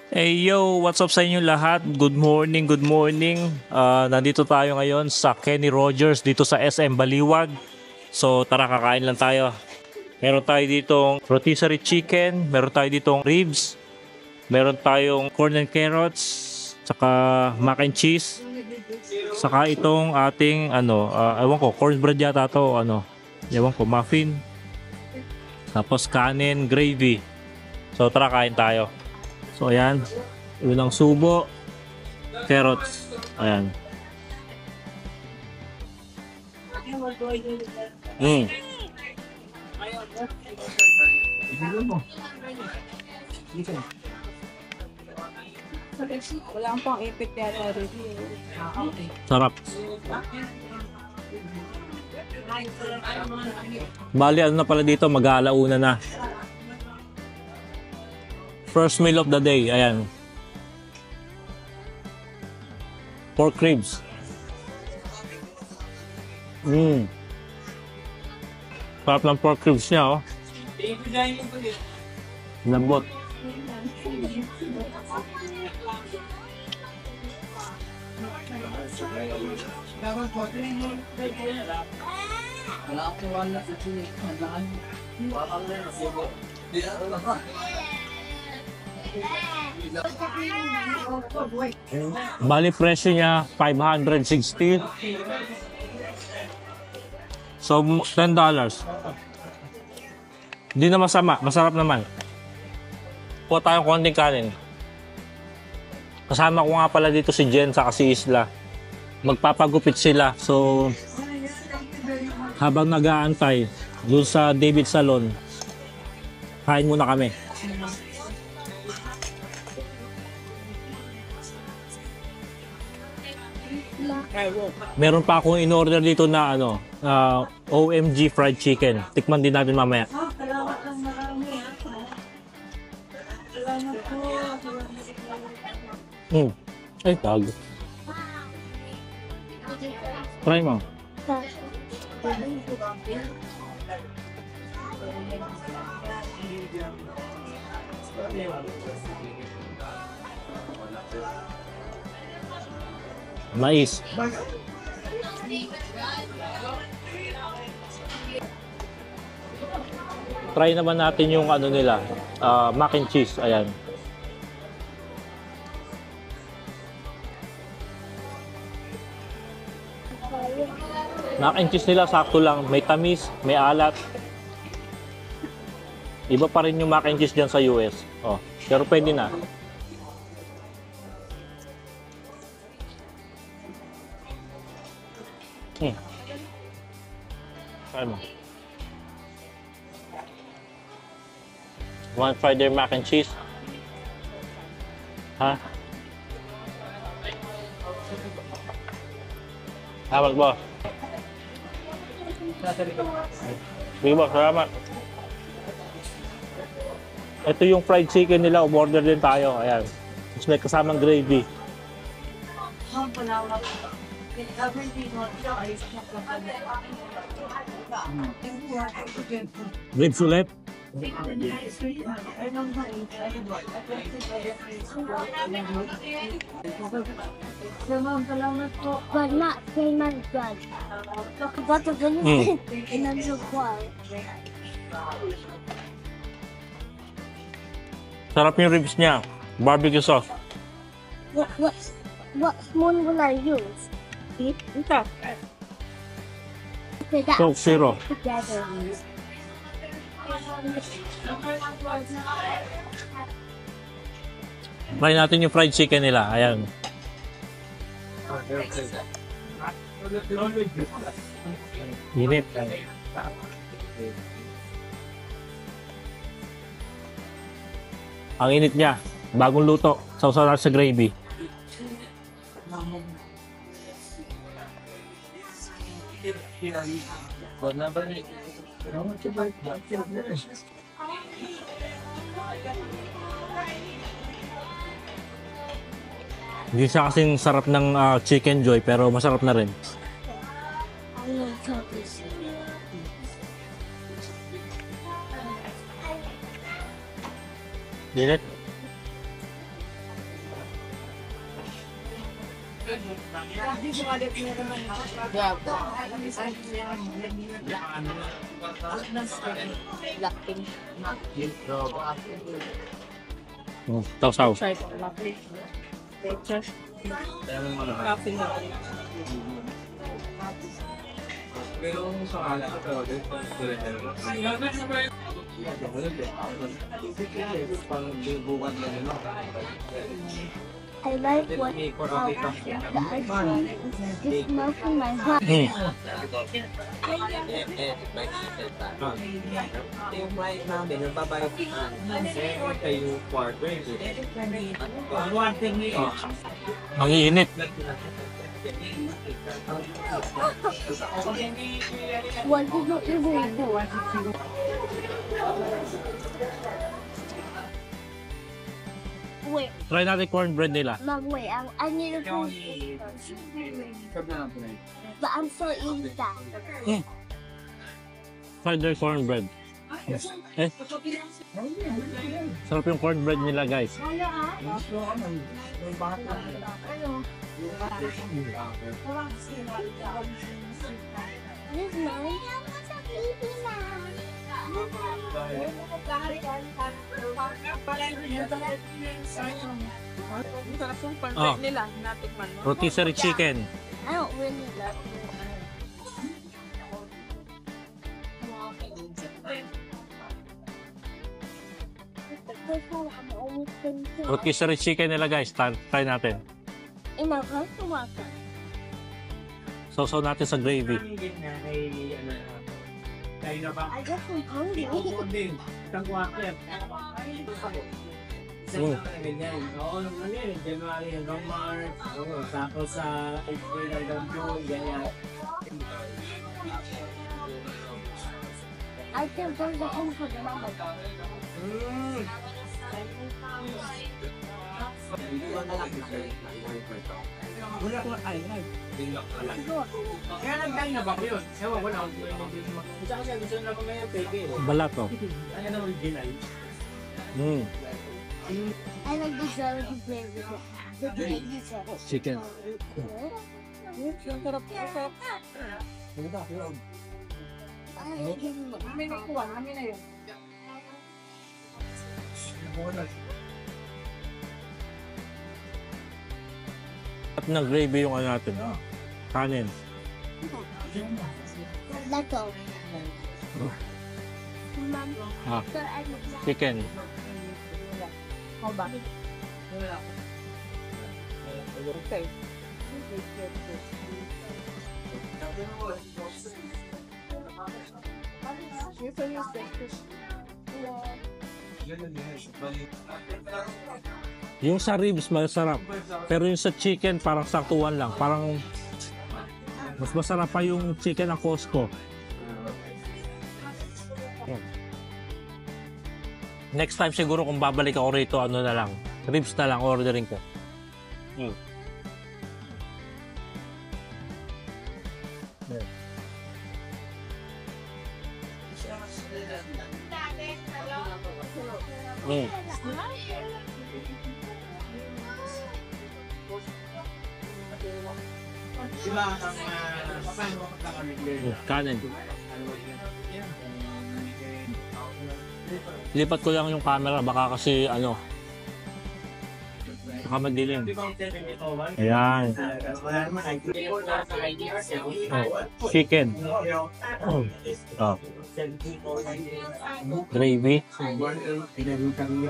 Hey yo, what's up sa inyo lahat? Good morning, good morning. Nandito tayo ngayon sa Kenny Rogers dito sa SM Baliwag. So tara kakain lang tayo. Meron tayo ditong rotisserie chicken, meron tayo ditong ribs, meron tayong corn and carrots, saka mac and cheese, saka itong ating ewan ko, cornbread yata to, ewan ko, muffin. Tapos kanin, gravy. So tara kain tayo. So ayan, unang subo, carrots, ayan. Mm. Wala pang ipit yata rin. Sarap. Bali, ano na pala dito, mag-aalauna na. First meal of the day, ayan. Pork ribs. Sarap ng pork ribs niya, oh. Lambot. Bali presyo niya 560. So $10. Hindi na masama, masarap naman. Kuha tayong konting kanin. Kasama ko nga pala dito si Jen sa si Isla. Magpapagupit sila. So habang nag-aantay doon sa David Salon, kain muna kami. Meron pa akong in-order dito na OMG fried chicken. Tikman din natin mamaya. Salamat lang marami. Salamat po. Ay, tago. Try mo. Mais. Try naman natin yung nila, mac and cheese. Ayan. Mac and cheese nila sakto lang. May tamis, may alat. Iba pa rin yung mac and cheese dyan sa US. Oh, pero pwede na. Try mo. Want fried their mac and cheese? Ha? Salamat boss. Sige boss, salamat. Ito yung fried chicken nila, umorder din tayo. Ayan. Tapos may kasamang gravy. Ribs ulit. Salamat po. But not same as God. But the thing is, in a Sarap yung ribs niya. Barbecue sauce. what spoon will I use? Ito. Okay, that Coke Zero. together. Try natin yung fried chicken nila. Ayan. Init. Ang init niya. Bagong luto. Sausaw na sa gravy. Hindi siya kasing sarap ng Chicken Joy pero masarap na rin. I love chocolate. Init. Blackpink. Sausaw. Coffee na. I like what the ice cream is melting my heart. Ang init. What did you even do? Wait, Try natin cornbread nila. Mom, wait, I need to go. But I'm so eating that. Try their cornbread. Eh? Sarap yung cornbread nila, guys. This is mine. Baby now. Sarap yung Oh. pancake nila. Natikman mo. Rotisserie chicken. I don't really love it. I'm always thinking. Rotisserie chicken nila, guys. Try natin. In my house, I want that. Sausaw natin sa gravy. I guess I'm hungry. Oo naman yun, January hanggang March, tapos sa April hanggang June, ganyan. I can bring the home for the mama. Wala ko ay. Kaya nagdang na ba ko yun? Ewan ko na. Gusto ko siya, gusto na ko may peke. Balat, oh. Ano na original? I like the jelly flavor. The baby jelly. Chicken. Yung sarap. Sarap. Kami nakuha. Kami na yun. At ng gravy yung ano natin. Kanin. Let's go. Mom, Ah, so I like chicken. How ba? Okay. Yung sa ribs, masarap. Pero yung sa chicken, parang saktuan lang. Parang mas masarap pa yung chicken ng Costco. Next time siguro kung babalik ako rito, ano na lang. Ribs na lang, ordering ko. Diba, paano mo pagkakaroon? Kanin. Lipat ko lang yung camera, baka kasi ano, baka madilim. Ayan. Oh, chicken. Oh. Gravy.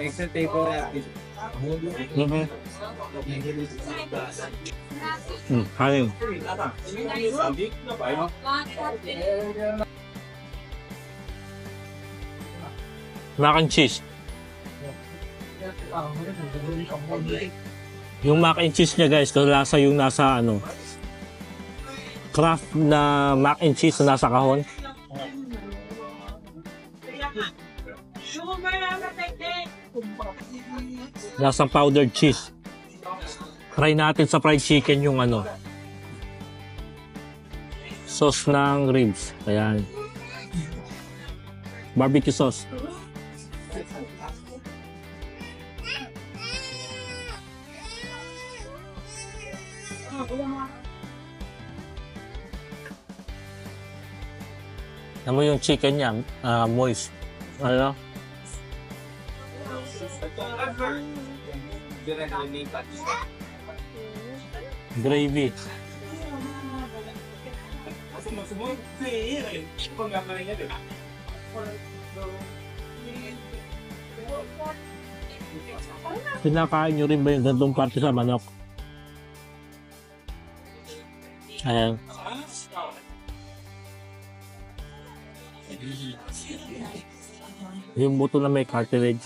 Extra table. Kanin. Mac and cheese. Yung mac and cheese niya, guys, lasa yung nasa ano, Kraft na mac and cheese na nasa kahon. Lasang powdered cheese. Try natin sa fried chicken yung ano, sauce ng ribs. Ayan. Barbecue sauce. Alam mo yung chicken niya, moist. Ano? Gravy. Pinakain nyo rin ba yung gantong parte sa manok? Ayan. Yung buto na may cartilage.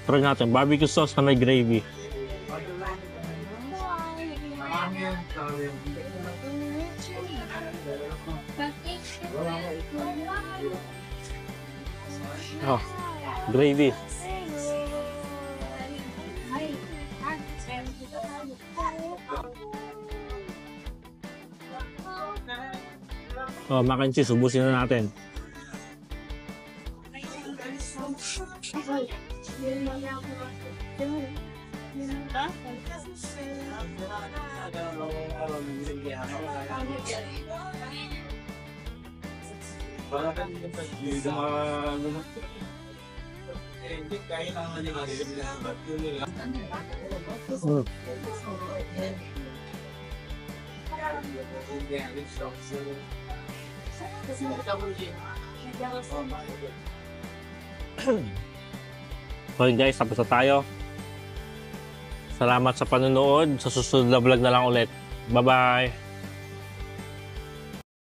Try natin, barbecue sauce na may gravy. Oh, gravy. Oh, mac and cheese, ubusin na natin. So guys, tapos na tayo. Salamat sa panonood. Sa susunod na vlog na lang ulit. Bye-bye!